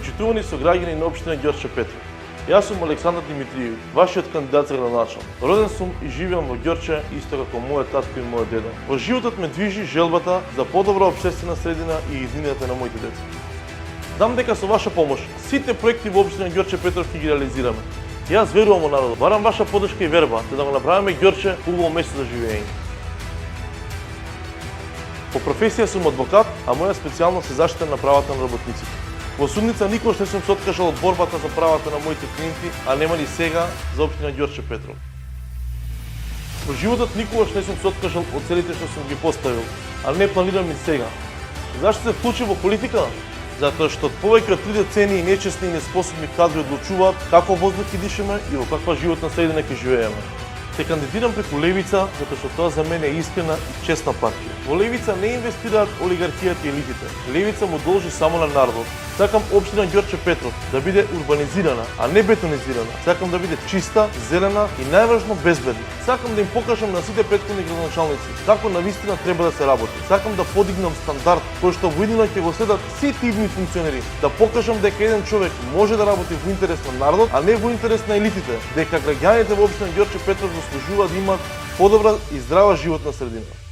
Почитувани сограѓани на општина Ѓорче Петров. Јас сум Александар Димитриевиќ, вашиот кандидат за градоначалник. Роден сум и живеам во Ѓорче, исто како мојот татко и мојот дедо. Во животот ме движи желбата за подобра општествена средина и иднината на моите деца. Знам дека со ваша помош сите проекти во општина Ѓорче Петров ќе ги реализираме. Јас верувам во народот. Барам ваша подршка и верба за да го направиме Ѓорче убаво место за живење. По професија сум адвокат, а моја специјалност е заштита на правата на работниците. Во судница никош не сум се откажал од борбата за правата на моите клиенти, а нема ни сега за општина Ѓорче Петров. Во животот никогаш не сум се откажал од целите што сум ги поставил, а не планирам и сега. Зашто се вклучив во политика? Затоа што повеќе од 3 децении нечесни и неспособни кадри одлучуваат како воздух ќе дишеме и во каква животна средина ќе живееме. Се кандидирам преку Левица, затоа што тоа за мене е искрена и честна партија. Во Левица не инвестираат олигархијата и елитите. Левица му должи само на народот. Сакам општина Ѓорче Петров да биде урбанизирана, а не бетонизирана. Сакам да биде чиста, зелена и најважно безбедна. Сакам да им покажам на сите претходни градоначалници како навистина треба да се работи. Сакам да подигнам стандард кој што во иднина ќе го следат сите идни функционери. Да покажам дека еден човек може да работи во интерес на народот, а не во интерес на елитите. Дека граѓаните во општина Ѓорче Петров заслужуваат да имаат подобра и здрава животна средина.